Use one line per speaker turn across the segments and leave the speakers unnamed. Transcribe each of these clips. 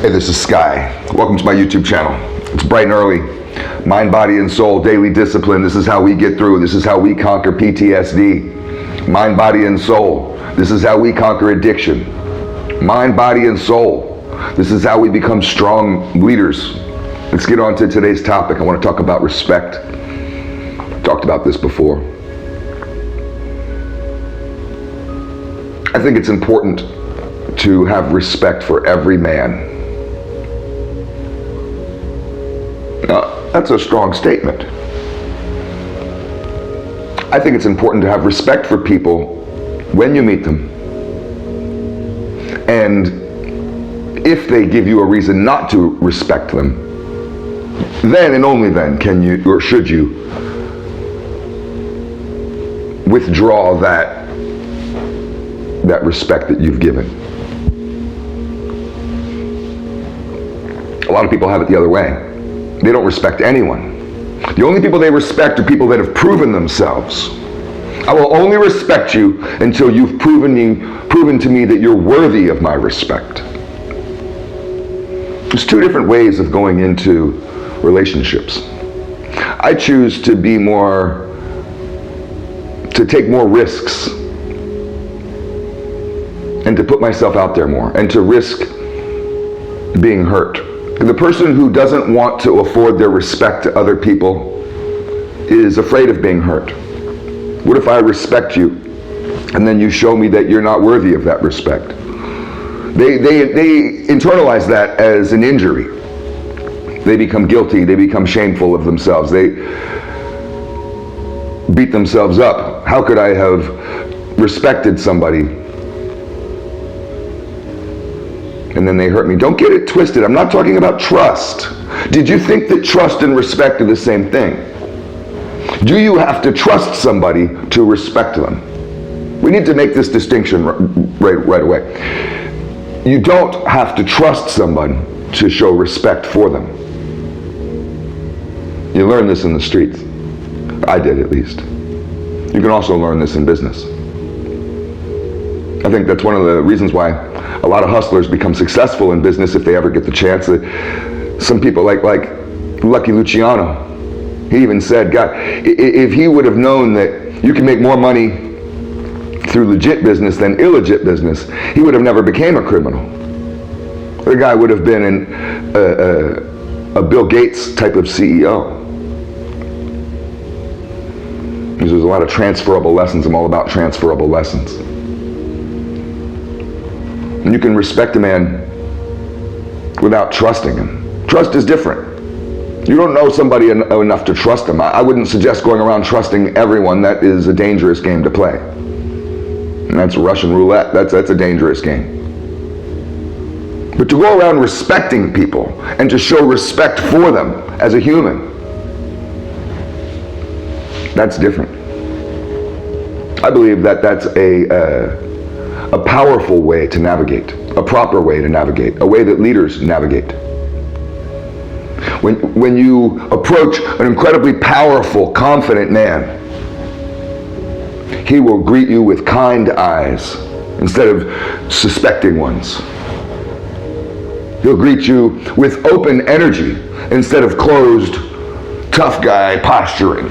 Hey, this is Sky. Welcome to my YouTube channel. It's bright and early. Mind, body, and soul, daily discipline. This is how we get through. This is how we conquer PTSD. Mind, body, and soul. This is how we conquer addiction. Mind, body, and soul. This is how we become strong leaders. Let's get on to today's topic. I want to talk about respect. Talked about this before. I think it's important to have respect for every man. Now, that's a strong statement. I think it's important to have respect for people when you meet them. And if they give you a reason not to respect them, then and only then can you, or should you, withdraw that respect that you've given. A lot of people have it the other way. They don't respect anyone. The only people they respect are people that have proven themselves. I will only respect you until you've proven to me that you're worthy of my respect. There's two different ways of going into relationships. I choose to take more risks and to put myself out there more and to risk being hurt. And the person who doesn't want to afford their respect to other people is afraid of being hurt. What if I respect you and then you show me that you're not worthy of that respect? They internalize that as an injury. They become guilty, they become shameful of themselves. They beat themselves up. How could I have respected somebody and then they hurt me? Don't get it twisted. I'm not talking about trust. Did you think that trust and respect are the same thing? Do you have to trust somebody to respect them? We need to make this distinction right away. You don't have to trust someone to show respect for them. You learn this in the streets. I did, at least. You can also learn this in business. I think that's one of the reasons why a lot of hustlers become successful in business if they ever get the chance. Some people like Lucky Luciano, he even said, God, if he would have known that you can make more money through legit business than illegit business, he would have never became a criminal. The guy would have been a Bill Gates type of CEO. There's a lot of transferable lessons. I'm all about transferable lessons. And you can respect a man without trusting him. Trust is different. You don't know somebody enough to trust them. I wouldn't suggest going around trusting everyone. That is a dangerous game to play. And that's Russian roulette. That's a dangerous game. But to go around respecting people and to show respect for them as a human, that's different. I believe that that's a powerful way to navigate, a proper way to navigate, a way that leaders navigate. When you approach an incredibly powerful, confident man, he will greet you with kind eyes instead of suspecting ones. He'll greet you with open energy instead of closed, tough guy posturing.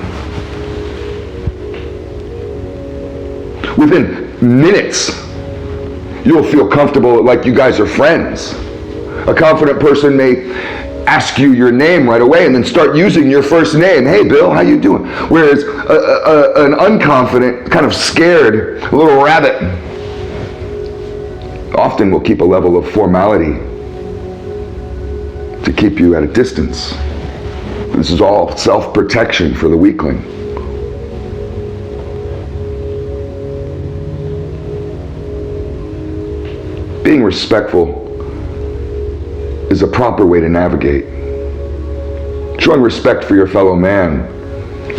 Within minutes, you'll feel comfortable like you guys are friends. A confident person may ask you your name right away and then start using your first name. Hey, Bill, how you doing? Whereas an unconfident, kind of scared little rabbit often will keep a level of formality to keep you at a distance. This is all self-protection for the weakling. Being respectful is a proper way to navigate. Showing respect for your fellow man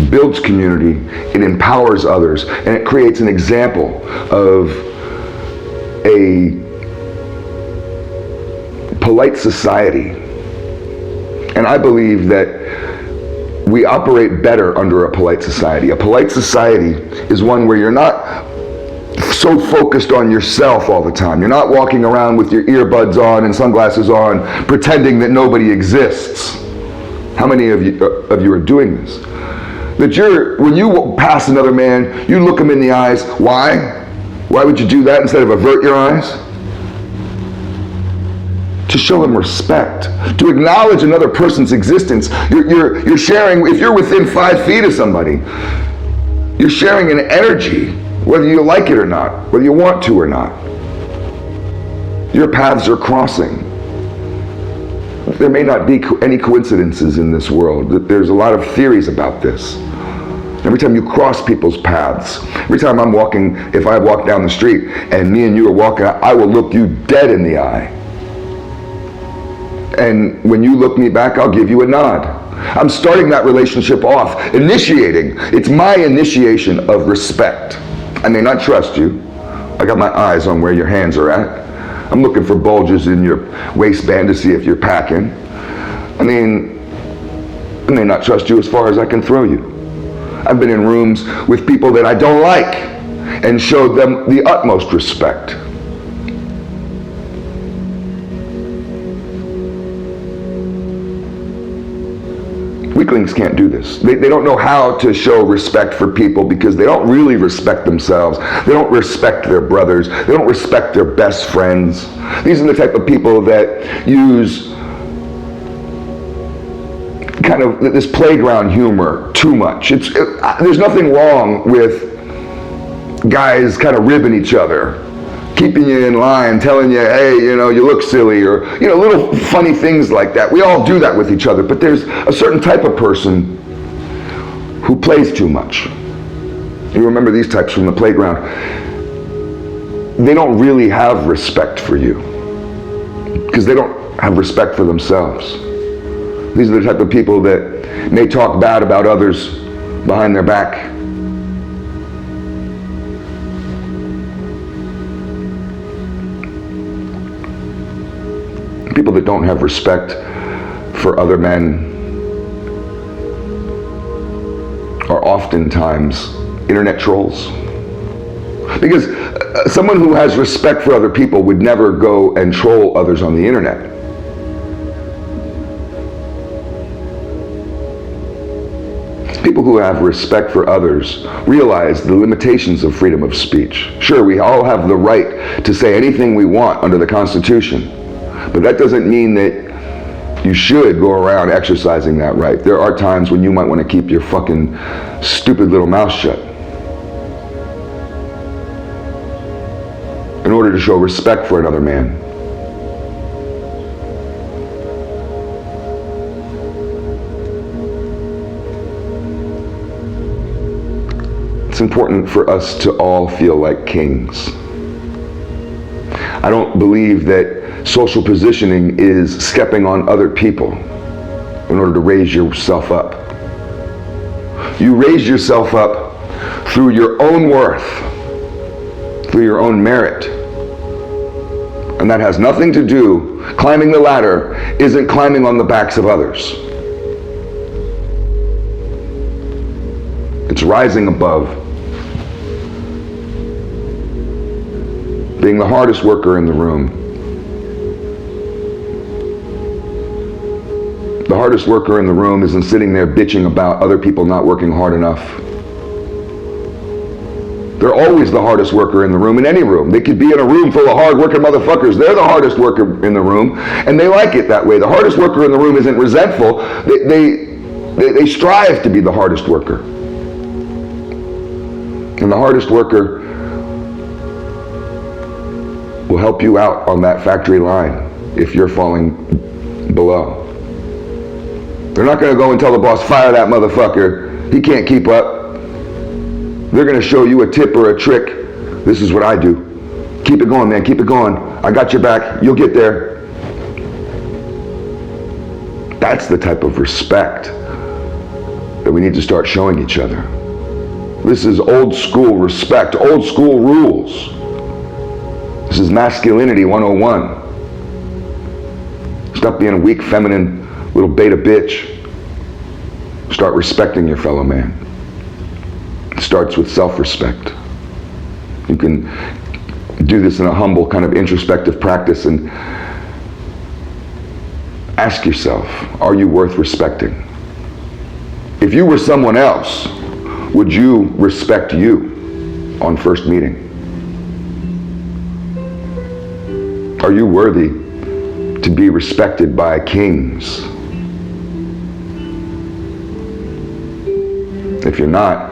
builds community, it empowers others, and it creates an example of a polite society. And I believe that we operate better under a polite society. A polite society is one where you're not so focused on yourself all the time. You're not walking around with your earbuds on and sunglasses on, pretending that nobody exists. How many of you are doing this? That when you pass another man, you look him in the eyes. Why? Why would you do that instead of avert your eyes? To show him respect, to acknowledge another person's existence. You're sharing, if you're within 5 feet of somebody, you're sharing an energy, whether you like it or not, whether you want to or not. Your paths are crossing. There may not be any coincidences in this world. There's a lot of theories about this. Every time you cross people's paths, every time I'm walking, if I walk down the street and me and you are walking, I will look you dead in the eye. And when you look me back, I'll give you a nod. I'm starting that relationship off, initiating. It's my initiation of respect. I may not trust you. I got my eyes on where your hands are at. I'm looking for bulges in your waistband to see if you're packing. I may not trust you as far as I can throw you. I've been in rooms with people that I don't like and showed them the utmost respect. Weaklings can't do this. They don't know how to show respect for people because they don't really respect themselves. They don't respect their brothers. They don't respect their best friends. These are the type of people that use kind of this playground humor too much. There's nothing wrong with guys kind of ribbing each other, keeping you in line, telling you, hey, you look silly, or, little funny things like that. We all do that with each other, but there's a certain type of person who plays too much. You remember these types from the playground. They don't really have respect for you because they don't have respect for themselves. These are the type of people that may talk bad about others behind their back. People that don't have respect for other men are oftentimes internet trolls. Because someone who has respect for other people would never go and troll others on the internet. People who have respect for others realize the limitations of freedom of speech. Sure, we all have the right to say anything we want under the Constitution, but that doesn't mean that you should go around exercising that right. There are times when you might want to keep your fucking stupid little mouth shut in order to show respect for another man. It's important for us to all feel like kings. I don't believe that social positioning is stepping on other people in order to raise yourself up. You raise yourself up through your own worth, through your own merit. And that has nothing to do, climbing the ladder isn't climbing on the backs of others. It's rising above. Being the hardest worker in the room. The hardest worker in the room isn't sitting there bitching about other people not working hard enough. They're always the hardest worker in the room, in any room. They could be in a room full of hard-working motherfuckers. They're the hardest worker in the room, and they like it that way. The hardest worker in the room isn't resentful. They strive to be the hardest worker. And the hardest worker will help you out on that factory line if you're falling below. They're not going to go and tell the boss, fire that motherfucker, he can't keep up. They're going to show you a tip or a trick. This is what I do. Keep it going, man, keep it going. I got your back, you'll get there. That's the type of respect that we need to start showing each other. This is old school respect, old school rules. This is masculinity 101. Stop being a weak, feminine, little beta bitch. Start respecting your fellow man. It starts with self-respect. You can do this in a humble kind of introspective practice and ask yourself, are you worth respecting? If you were someone else, would you respect you on first meeting? Are you worthy to be respected by kings? If you're not,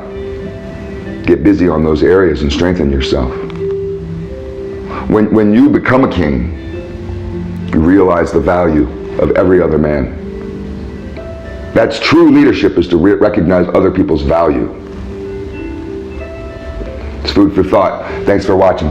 get busy on those areas and strengthen yourself. When you become a king, you realize the value of every other man. That's true leadership, is to recognize other people's value. It's food for thought. Thanks for watching.